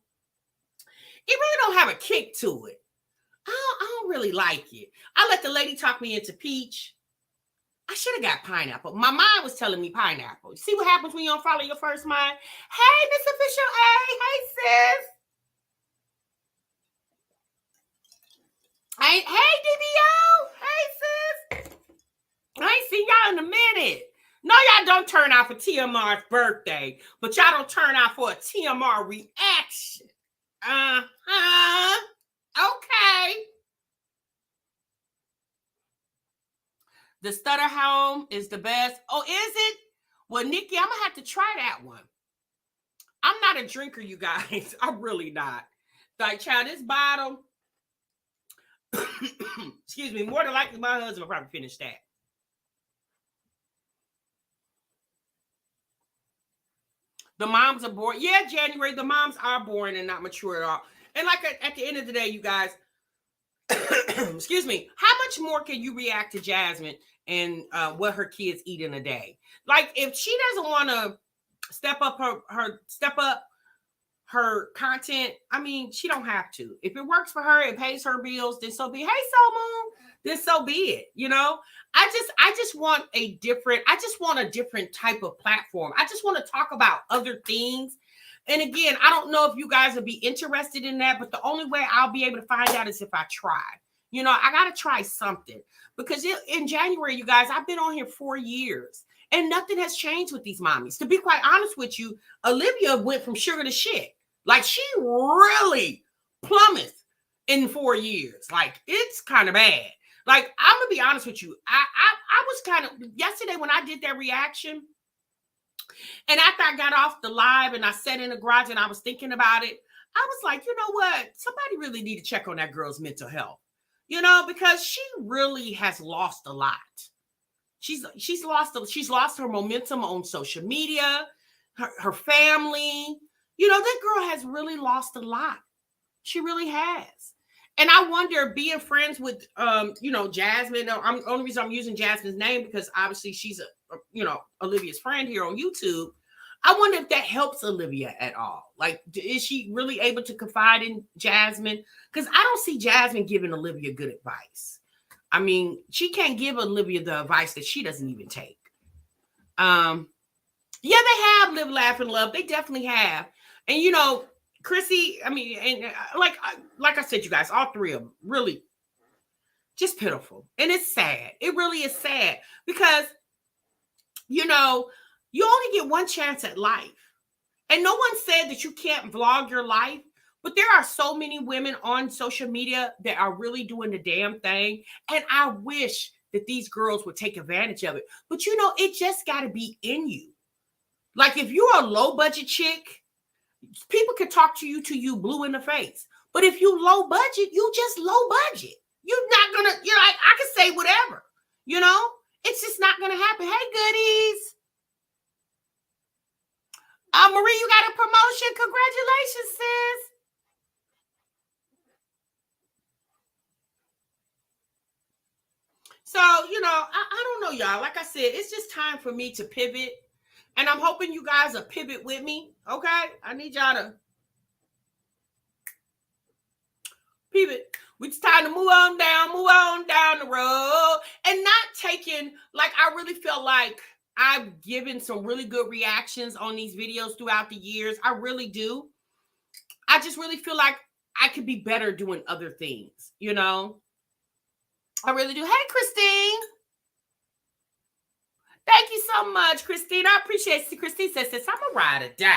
A: It really don't have a kick to it. I don't really like it. I let the lady talk me into peach. I should have got pineapple. My mind was telling me pineapple. See what happens when you don't follow your first mind? Hey, Miss Official A. Hey, sis. Hey, DBO. Hey, sis. I ain't seen y'all in a minute. No, y'all don't turn out for TMR's birthday, but y'all don't turn out for a TMR reaction. Okay. The Stutter Home is the best. Oh, is it? Well, Nikki, I'm going to have to try that one. I'm not a drinker, you guys. I'm really not. Like, child, this bottle, excuse me, more than likely my husband will probably finish that. The moms are boring. Yeah, January, the moms are boring and not mature at all. And like at the end of the day, you guys, excuse me, how much more can you react to Jasmine and what her kids eat in a day? Like, if she doesn't want to step up her content, I mean, she don't have to. If it works for her, it pays her bills, then so be it. Hey, Soul Moon, then so be it. I just want a different type of platform. I just want to talk about other things. And again, I don't know if you guys would be interested in that, but the only way I'll be able to find out is if I try. I got to try something, because in January, you guys, I've been on here 4 years. And nothing has changed with these mommies. To be quite honest with you, Olivia went from sugar to shit. Like, she really plummeted in 4 years. Like, it's kind of bad. Like, I'm gonna be honest with you. I was kind of, yesterday when I did that reaction, and after I got off the live and I sat in the garage and I was thinking about it, I was like, you know what? Somebody really need to check on that girl's mental health. You know, because she really has lost a lot. She's lost her momentum on social media, her family. You know, that girl has really lost a lot. She really has. And I wonder, being friends with you know, Jasmine. The only reason I'm using Jasmine's name because obviously she's you know, Olivia's friend here on YouTube. I wonder if that helps Olivia at all. Like, is she really able to confide in Jasmine? Because I don't see Jasmine giving Olivia good advice. I mean, she can't give Olivia the advice that she doesn't even take. Yeah, they have Live, Laugh, and Love. They definitely have. And, you know, Chrissy, I mean, and like I said, you guys, all three of them, really just pitiful. And it's sad. It really is sad because, you know, you only get one chance at life. And no one said that you can't vlog your life. But there are so many women on social media that are really doing the damn thing. And I wish that these girls would take advantage of it. But, you know, it just got to be in you. Like, if you're a low budget chick, people can talk to you blue in the face. But if you low budget, you just low budget. You're not going to, you know, I can say whatever, you know, it's just not going to happen. Hey, goodies. Marie, you got a promotion. Congratulations, sis. So, you know, I don't know, y'all. Like I said, it's just time for me to pivot. And I'm hoping you guys will pivot with me. Okay? I need y'all to pivot. It's time to move on down the road. And not taking, like, I really feel like I've given some really good reactions on these videos throughout the years. I really do. I just really feel like I could be better doing other things, you know? I really do. Hey, Christine. Thank you so much, Christine. I appreciate it. Christine says, I'm a ride or die.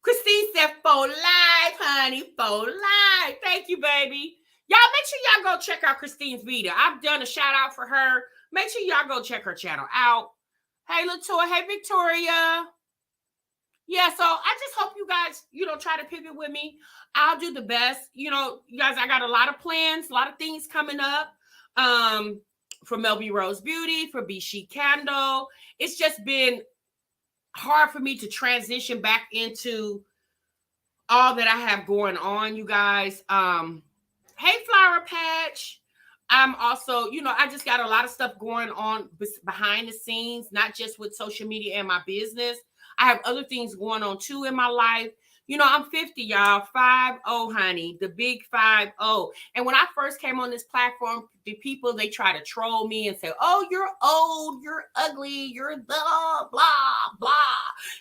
A: Christine said, for life, honey, for life. Thank you, baby. Y'all, make sure y'all go check out Christine's video. I've done a shout out for her. Make sure y'all go check her channel out. Hey, Latoya. Hey, Victoria. Yeah, so I just hope you guys, you know, try to pivot with me. I'll do the best. You know, you guys, I got a lot of plans, a lot of things coming up. For MELVIROSE Beauty, for Be Chic Candle. It's just been hard for me to transition back into all that I have going on, you guys. Hey, Flower Patch. I'm also, you know, I just got a lot of stuff going on behind the scenes, not just with social media and my business. I have other things going on too in my life. You know, I'm 50, y'all. 50, honey. The big 50. And when I first came on this platform, the people, they try to troll me and say, oh, you're old, you're ugly, you're blah, blah, blah.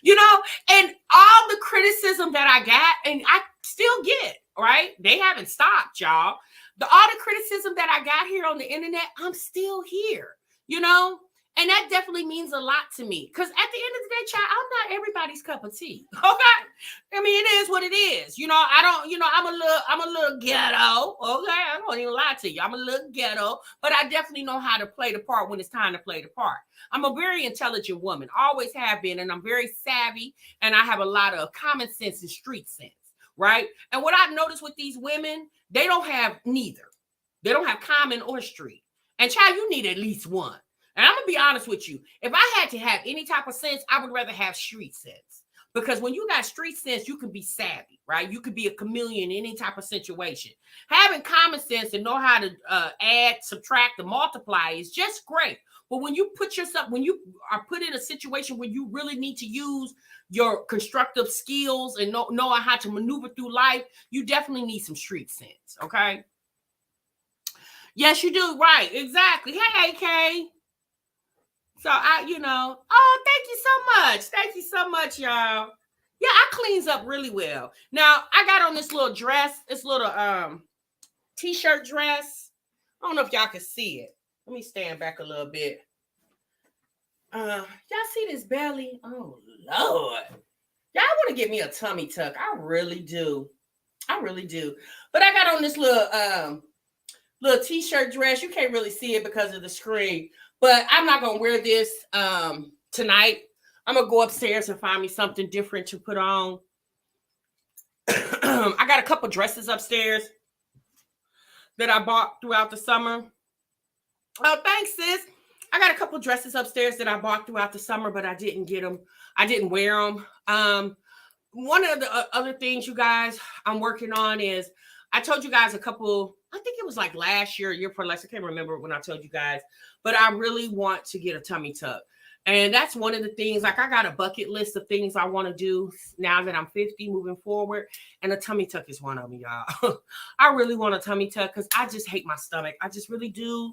A: You know, and all the criticism that I got, and I still get, right? They haven't stopped, y'all. All the criticism that I got here on the internet, I'm still here, you know? And that definitely means a lot to me. Because at the end of the day, child, I'm not everybody's cup of tea. Okay. I mean, it is what it is. You know, I don't, you know, I'm a little ghetto. Okay. I don't even lie to you. I'm a little ghetto, but I definitely know how to play the part when it's time to play the part. I'm a very intelligent woman, always have been, and I'm very savvy, and I have a lot of common sense and street sense, right? And what I've noticed with these women, they don't have neither. They don't have common or street. And child, you need at least one. And I'm going to be honest with you. If I had to have any type of sense, I would rather have street sense. Because when you got street sense, you can be savvy, right? You could be a chameleon in any type of situation. Having common sense and know how to add, subtract, and multiply is just great. But when you put yourself, when you are put in a situation where you really need to use your constructive skills and know how to maneuver through life, you definitely need some street sense, okay? Yes, you do. Right. Exactly. Hey, AK. So you know, oh, thank you so much. Thank you so much, y'all. Yeah, I cleans up really well. Now, I got on this little dress, this little t-shirt dress. I don't know if y'all can see it. Let me stand back a little bit. Y'all see this belly? Oh Lord. Y'all want to get me a tummy tuck. I really do. I really do. But I got on this little t-shirt dress. You can't really see it because of the screen. But I'm not gonna wear this tonight. I'm gonna go upstairs and find me something different to put on. I got a couple dresses upstairs that I bought throughout the summer. Oh, thanks, sis. I got a couple dresses upstairs that I bought throughout the summer, but I didn't get them. I didn't wear them. One of the other things, you guys, I'm working on is, I told you guys I think it was like last year, year before last, I can't remember when I told you guys, but I really want to get a tummy tuck. And that's one of the things, like I got a bucket list of things I want to do now that I'm 50 moving forward. And a tummy tuck is one of them, y'all. I really want a tummy tuck because I just hate my stomach. I just really do.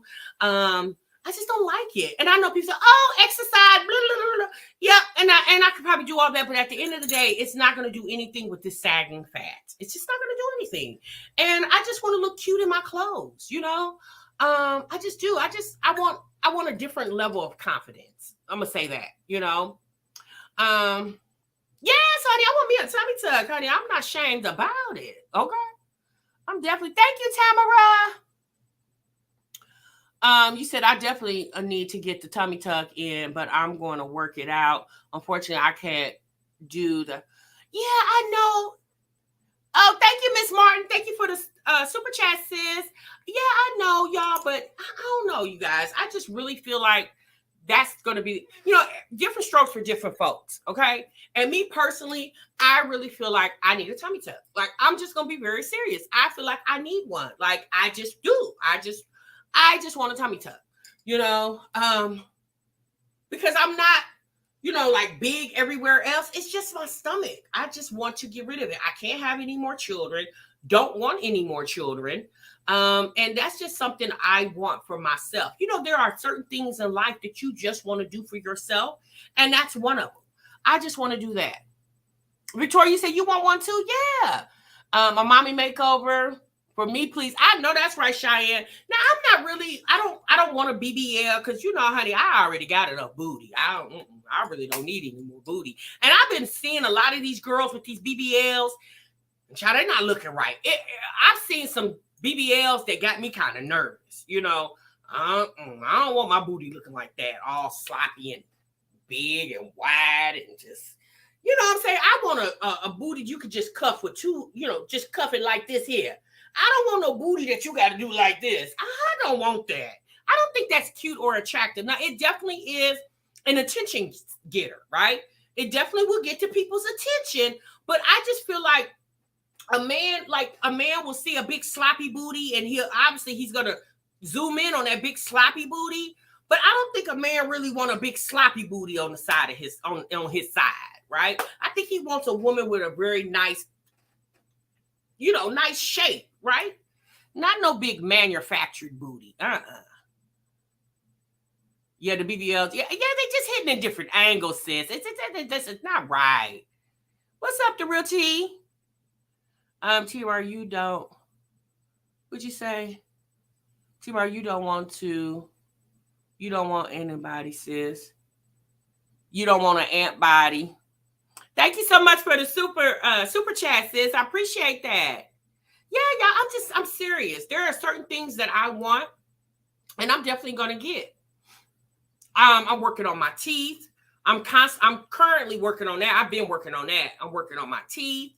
A: I just don't like it. And I know people say, oh, exercise, blah, blah, blah, blah. Yeah, and I could probably do all that, but at the end of the day, it's not going to do anything with this sagging fat. It's just not going to do anything. And I just want to look cute in my clothes, you know? I just do. I want a different level of confidence. I'm going to say that, you know? Yes, honey, I want me a tummy tuck, honey. I'm not ashamed about it, okay? I'm definitely, thank you, Tamara. You said I definitely need to get the tummy tuck in, but I'm going to work it out. Unfortunately, I can't do the, yeah, I know. Oh, thank you, Miss Martin. Thank you for the super chat, sis. Yeah, I know, y'all, but I don't know, you guys. I just really feel like that's going to be, you know, different strokes for different folks, okay? And me personally, I really feel like I need a tummy tuck. Like, I'm just going to be very serious. I feel like I need one. Like, I just do. I just want a tummy tuck, you know, because I'm not, you know, like big everywhere else. It's just my stomach. I just want to get rid of it. I can't have any more children. Don't want any more children. And that's just something I want for myself. You know, there are certain things in life that you just want to do for yourself. And that's one of them. I just want to do that. Victoria, you said you want one too? Yeah. A mommy makeover. For me, please. I know that's right, Cheyenne. Now, I'm not really, I don't want a BBL because, you know, honey, I already got enough booty. I really don't need any more booty. And I've been seeing a lot of these girls with these BBLs. Child, they're not looking right. I've seen some BBLs that got me kind of nervous. You know, I don't want my booty looking like that, all sloppy and big and wide and just, you know what I'm saying? I want a booty you could just cuff with two, you know, just cuff it like this here. I don't want no booty that you got to do like this. I don't want that. I don't think that's cute or attractive. Now, it definitely is an attention getter, right? It definitely will get to people's attention. But I just feel like a man will see a big sloppy booty and he's going to zoom in on that big sloppy booty. But I don't think a man really want a big sloppy booty on the side of on his side, right? I think he wants a woman with a very nice, you know, nice shape, right? Not no big manufactured booty. Yeah, the BBLs. Yeah, they just hitting in different angles, sis. It's not right. What's up, the real T? TR, you don't. What'd you say? TR, you don't want anybody, sis. You don't want an ant body. Thank you so much for the super chat, sis. I appreciate that. Yeah, I'm serious. There are certain things that I want, and I'm definitely gonna get. I'm working on my teeth. I'm currently working on that. I've been working on that. I'm working on my teeth.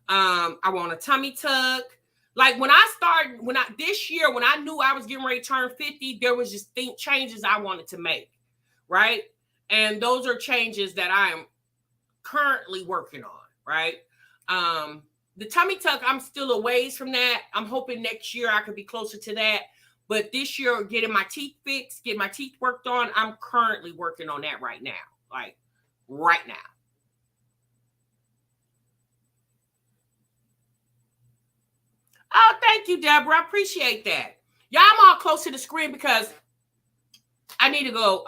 A: I want a tummy tuck. Like this year, when I knew I was getting ready to turn 50, there was just changes I wanted to make, right? And those are changes that I am currently working on, right? The tummy tuck, I'm still a ways from that. I'm hoping next year I could be closer to that. But this year, getting my teeth fixed, getting my teeth worked on, I'm currently working on that right now. Like, right now. Oh, thank you, Deborah. I appreciate that. Y'all, I'm all close to the screen because I need to go,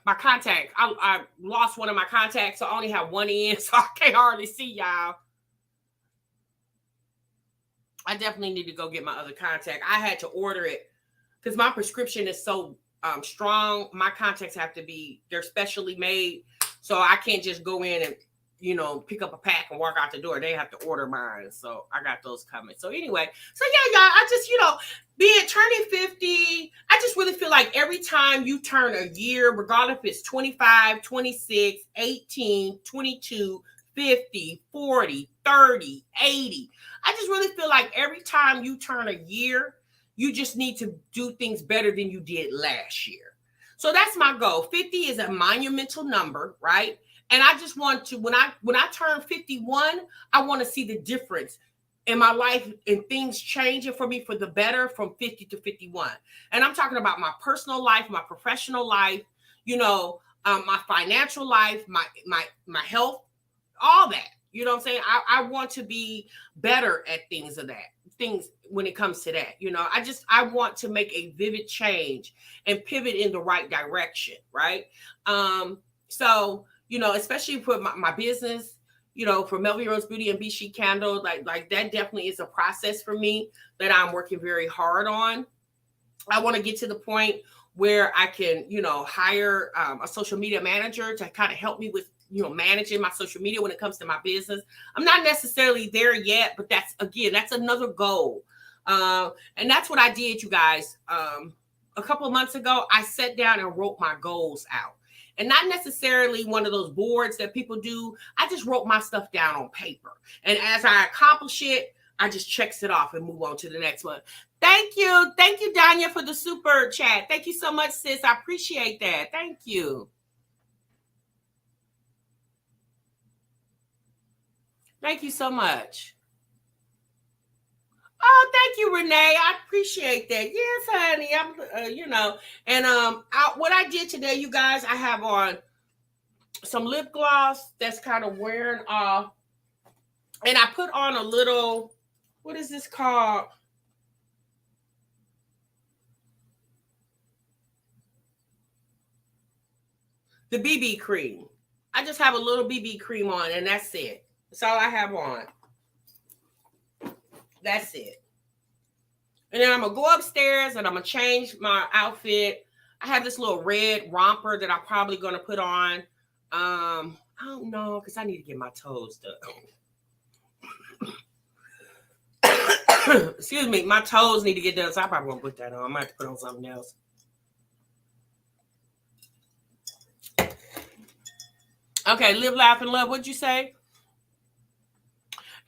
A: my contact. I lost one of my contacts, so I only have one in, so I can't hardly see y'all. I definitely need to go get my other contact. I had to order it because my prescription is so strong. My contacts have to be, they're specially made. So I can't just go in and, you know, pick up a pack and walk out the door. They have to order mine. So I got those coming. So anyway, so yeah, y'all, I just, you know, being turning 50, I just really feel like every time you turn a year, regardless if it's 25, 26, 18, 22, 50, 40, 30, 80, I just really feel like every time you turn a year, you just need to do things better than you did last year. So that's my goal. 50 is a monumental number, right? And I just want to, when I turn 51, I want to see the difference in my life and things changing for me for the better from 50 to 51. And I'm talking about my personal life, my professional life, you know, my financial life, my health, all that. You know what I'm saying? I want to be better at things when it comes to that. You know, I want to make a vivid change and pivot in the right direction, right? So, you know, especially for my business, you know, for MELVIROSE Beauty and Be Chic Candle, like that definitely is a process for me that I'm working very hard on. I want to get to the point where I can, you know, hire a social media manager to kind of help me with, you know, managing my social media when it comes to my business. I'm not necessarily there yet, but that's another goal. And that's what I did, you guys. A couple of months ago, I sat down and wrote my goals out. And not necessarily one of those boards that people do. I just wrote my stuff down on paper. And as I accomplish it, I just checks it off and move on to the next one. Thank you. Thank you, Danya, for the super chat. Thank you so much, sis. I appreciate that. Thank you. Thank you so much. Oh, thank you, Renee. I appreciate that. Yes, honey. I'm, you know, and what I did today, you guys, I have on some lip gloss that's kind of wearing off, and I put on a little, what is this called? The BB cream. I just have a little BB cream on, and that's it. That's all I have on. That's it. And then I'm going to go upstairs and I'm going to change my outfit. I have this little red romper that I'm probably going to put on. I don't know, because I need to get my toes done. Excuse me, my toes need to get done, so I probably won't put that on. I might have to put on something else. Okay, live, laugh, and love. What'd you say?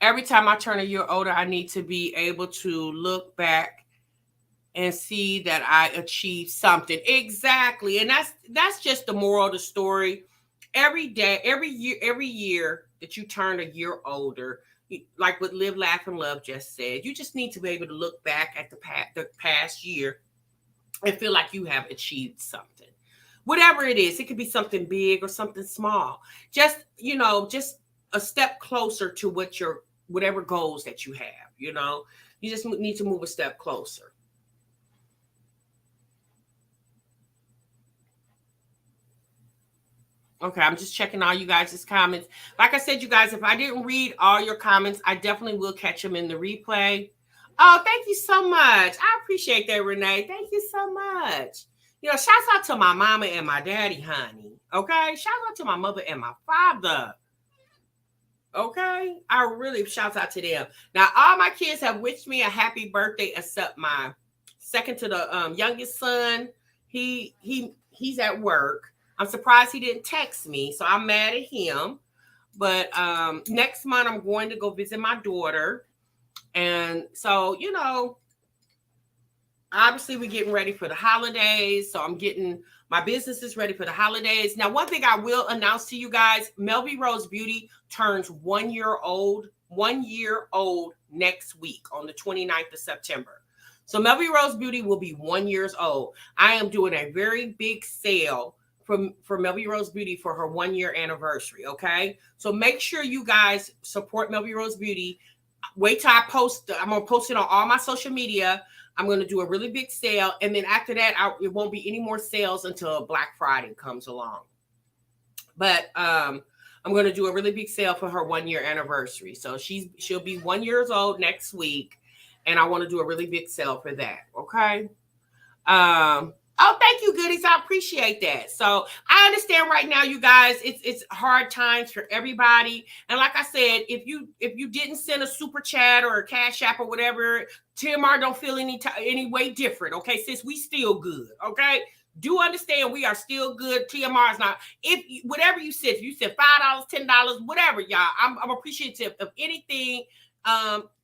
A: Every time I turn a year older, I need to be able to look back and see that I achieved something. Exactly. And that's just the moral of the story. Every day, every year that you turn a year older, like what Live, Laugh, and Love just said, you just need to be able to look back at the past year and feel like you have achieved something. Whatever it is, it could be something big or something small. Just, you know, just a step closer to whatever goals that you have, you know. You just need to move a step closer. Okay, I'm just checking all you guys' comments. Like I said, you guys, if I didn't read all your comments, I definitely will catch them in the replay. Oh, thank you so much. I appreciate that, Renee. Thank you so much. You know, shouts out to my mama and my daddy, honey. Okay, shout out to my mother and my father. Okay, I really shout out to them. Now, all my kids have wished me a happy birthday, except my second to the youngest son. He's at work. I'm surprised he didn't text me, so I'm mad at him. But next month I'm going to go visit my daughter, and so, you know, obviously we're getting ready for the holidays. So I'm getting my businesses ready for the holidays. Now, one thing I will announce to you guys, MELVIROSE Beauty turns 1 year old next week on the 29th of September. So MELVIROSE Beauty will be 1 year old. I am doing a very big sale for MELVIROSE Beauty for her 1 year anniversary. Okay. So make sure you guys support MELVIROSE Beauty. Wait till I post. I'm going to post it on all my social media. I'm going to do a really big sale. And then after that, it won't be any more sales until Black Friday comes along. But I'm going to do a really big sale for her 1 year anniversary. So she'll be 1 year old next week. And I want to do a really big sale for that. Okay. Oh, thank you, goodies. I appreciate that. So I understand right now, you guys, it's hard times for everybody. And like I said, if you didn't send a super chat or a cash app or whatever, TMR don't feel any way different. Okay, sis, we still good. Okay. Do understand we are still good. TMR is not. Whatever you said, if you said $5, $10, whatever, y'all, I'm appreciative of anything.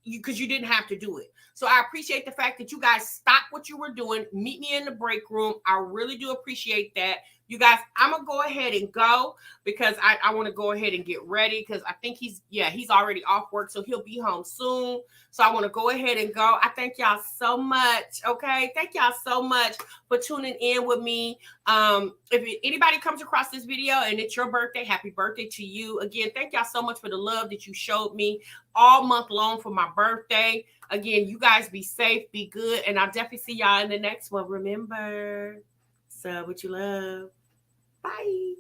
A: Because you didn't have to do it. So I appreciate the fact that you guys stopped what you were doing. Meet me in the break room. I really do appreciate that. You guys, I'm going to go ahead and go because I want to go ahead and get ready because I think he's already off work, so he'll be home soon. So I want to go ahead and go. I thank y'all so much, okay? Thank y'all so much for tuning in with me. If anybody comes across this video and it's your birthday, happy birthday to you. Again, thank y'all so much for the love that you showed me all month long for my birthday. Again, you guys be safe, be good, and I'll definitely see y'all in the next one. Remember, sub what you love. Bye.